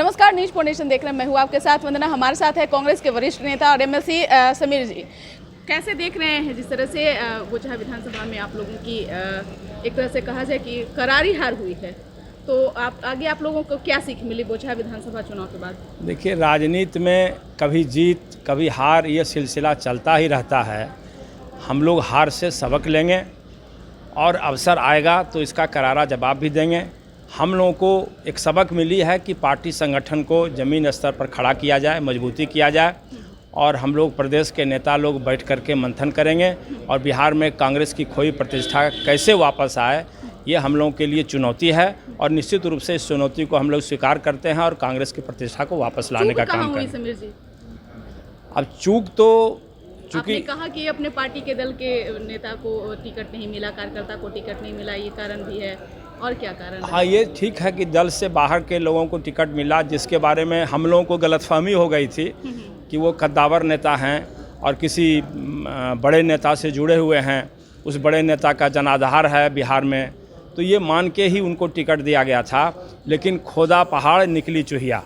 नमस्कार, news foundation देख रहे हैं। मैं हूँ आपके साथ वंदना। हमारे साथ है कांग्रेस के वरिष्ठ नेता और एमएलसी समीर जी। कैसे देख रहे हैं जिस तरह से गोचहा विधानसभा में आप लोगों की एक तरह से कहा जाए कि करारी हार हुई है, तो आप लोगों को क्या सीख मिली गोचहा विधानसभा चुनाव के बाद? देखिए, राजनीति में कभी जीत कभी हार ये सिलसिला चलता ही रहता है। हम लोग हार से सबक लेंगे और अवसर आएगा तो इसका करारा जवाब भी देंगे। हम लोगों को एक सबक मिली है कि पार्टी संगठन को ज़मीन स्तर पर खड़ा किया जाए, मजबूती किया जाए, और हम लोग प्रदेश के नेता लोग बैठ करके मंथन करेंगे और बिहार में कांग्रेस की खोई प्रतिष्ठा कैसे वापस आए, ये हम लोगों के लिए चुनौती है। और निश्चित रूप से इस चुनौती को हम लोग स्वीकार करते हैं और कांग्रेस की प्रतिष्ठा को वापस लाने का काम करेंगे। समीर जी, अब चूक तो आपने कहा कि अपने पार्टी के दल के नेता को टिकट नहीं मिला, कार्यकर्ता को टिकट नहीं मिला, ये कारण भी है, और क्या कारण है? हाँ, ये ठीक है कि दल से बाहर के लोगों को टिकट मिला, जिसके बारे में हम लोगों को गलतफहमी हो गई थी कि वो कद्दावर नेता हैं और किसी बड़े नेता से जुड़े हुए हैं, उस बड़े नेता का जनाधार है बिहार में, तो ये मान के ही उनको टिकट दिया गया था। लेकिन खोदा पहाड़ निकली चूहिया।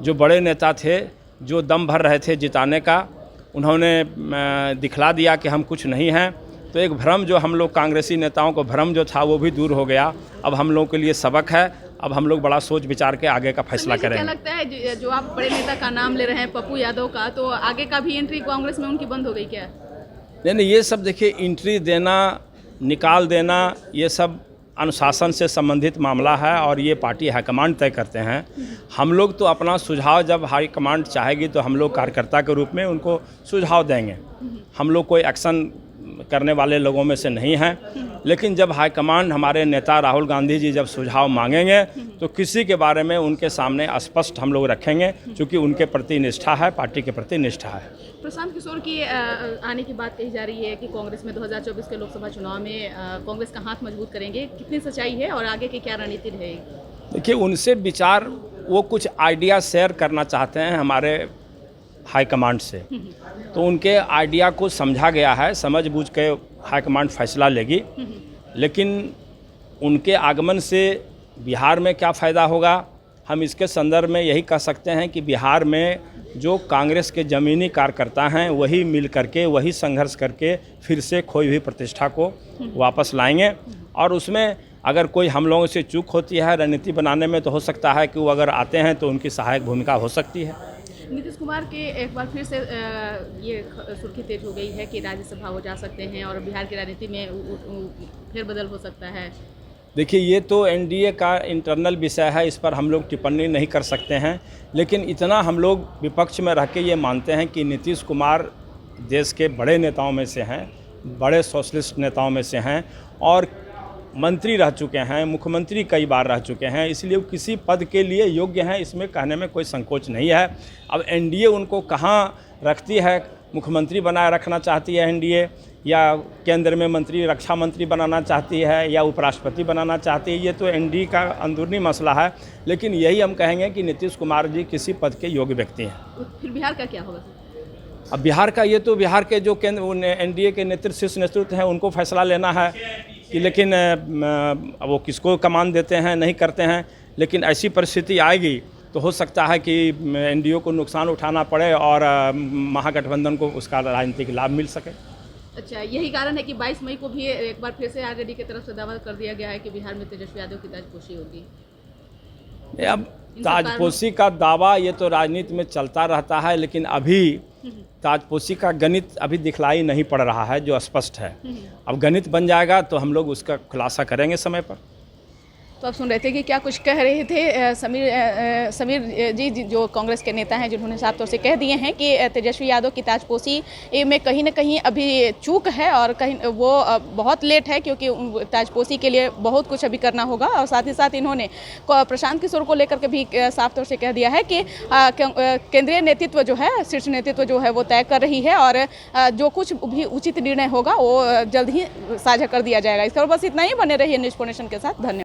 जो बड़े नेता थे, जो दम भर रहे थे जिताने का, उन्होंने दिखला दिया कि हम कुछ नहीं हैं। तो एक भ्रम जो हम लोग कांग्रेसी नेताओं को भ्रम जो था वो भी दूर हो गया। अब हम लोगों के लिए सबक है। अब हम लोग बड़ा सोच विचार के आगे का फैसला करेंगे। क्या लगता है जो आप बड़े नेता का नाम ले रहे हैं, पप्पू यादव का, तो आगे का भी एंट्री कांग्रेस में उनकी बंद हो गई क्या? नहीं, ये सब देखिए, एंट्री देना, निकाल देना, ये सब अनुशासन से संबंधित मामला है और ये पार्टी हाईकमांड तय करते हैं। हम लोग तो अपना सुझाव, जब हाईकमांड चाहेगी तो हम लोग कार्यकर्ता के रूप में उनको सुझाव देंगे। हम लोग कोई एक्शन करने वाले लोगों में से नहीं हैं। लेकिन जब हाईकमांड, हमारे नेता राहुल गांधी जी जब सुझाव मांगेंगे तो किसी के बारे में उनके सामने स्पष्ट हम लोग रखेंगे, क्योंकि उनके प्रति निष्ठा है, पार्टी के प्रति निष्ठा है। प्रशांत किशोर की आने की बात कही जा रही है कि कांग्रेस में 2024 के लोकसभा चुनाव में कांग्रेस का हाथ मजबूत करेंगे, कितनी सच्चाई है और आगे की क्या रणनीति रहेगी? देखिए, उनसे विचार, वो कुछ आइडिया शेयर करना चाहते हैं हमारे हाईकमांड से, तो उनके आइडिया को समझा गया है, समझ बूझ के हाईकमांड फैसला लेगी। लेकिन उनके आगमन से बिहार में क्या फ़ायदा होगा, हम इसके संदर्भ में यही कह सकते हैं कि बिहार में जो कांग्रेस के ज़मीनी कार्यकर्ता हैं वही मिल करके, वही संघर्ष करके फिर से खोई हुई प्रतिष्ठा को वापस लाएंगे। और उसमें अगर कोई हम लोगों से चूक होती है रणनीति बनाने में, तो हो सकता है कि वो अगर आते हैं तो उनकी सहायक भूमिका हो सकती है। नीतीश कुमार के एक बार फिर से ये सुर्खी तेज हो गई है कि राज्यसभा हो जा सकते हैं और बिहार की राजनीति में फेरबदल हो सकता है। देखिए, ये तो एनडीए का इंटरनल विषय है, इस पर हम लोग टिप्पणी नहीं कर सकते हैं। लेकिन इतना हम लोग विपक्ष में रह के ये मानते हैं कि नीतीश कुमार देश के बड़े नेताओं में से हैं, बड़े सोशलिस्ट नेताओं में से हैं और मंत्री रह चुके हैं, मुख्यमंत्री कई बार रह चुके हैं, इसलिए वो किसी पद के लिए योग्य हैं, इसमें कहने में कोई संकोच नहीं है। अब एनडीए उनको कहाँ रखती है, मुख्यमंत्री बनाए रखना चाहती है एनडीए, या केंद्र में मंत्री, रक्षा मंत्री बनाना चाहती है, या उपराष्ट्रपति बनाना चाहती है, ये तो एनडीए का अंदरूनी मसला है। लेकिन यही हम कहेंगे कि नीतीश कुमार जी किसी पद के योग्य व्यक्ति हैं। फिर बिहार का क्या होगा? अब बिहार का, ये तो बिहार के जो केंद्र एनडीए के नेतृत्व, शीर्ष नेतृत्व हैं, उनको फैसला लेना है कि लेकिन वो किसको कमान देते हैं, नहीं करते हैं। लेकिन ऐसी परिस्थिति आएगी तो हो सकता है कि एनडीए को नुकसान उठाना पड़े और महागठबंधन को उसका राजनीतिक लाभ मिल सके। अच्छा, यही कारण है कि 22 मई को भी एक बार फिर से आरजेडी की तरफ से दावा कर दिया गया है कि बिहार में तेजस्वी यादव की ताजपोशी होगी। अब ताजपोशी का दावा ये तो राजनीति में चलता रहता है, लेकिन अभी ताजपोशी का गणित अभी दिखलाई नहीं पड़ रहा है, जो स्पष्ट है। अब गणित बन जाएगा तो हम लोग उसका खुलासा करेंगे समय पर। तो आप सुन रहे थे कि क्या कुछ कह रहे थे समीर जी, जो कांग्रेस के नेता हैं, जिन्होंने साफ तौर से कह दिए हैं कि तेजस्वी यादव की ताजपोशी में कहीं ना कहीं अभी चूक है और कहीं वो बहुत लेट है, क्योंकि ताजपोशी के लिए बहुत कुछ अभी करना होगा। और साथ ही साथ इन्होंने प्रशांत किशोर को लेकर के भी साफ तौर से कह दिया है कि केंद्रीय नेतृत्व जो है, शीर्ष नेतृत्व जो है वो तय कर रही है और जो कुछ भी उचित निर्णय होगा वो जल्द ही साझा कर दिया जाएगा। इस पर बस इतना ही। बने रहिए न्यूज फाउंडेशन के साथ। धन्यवाद।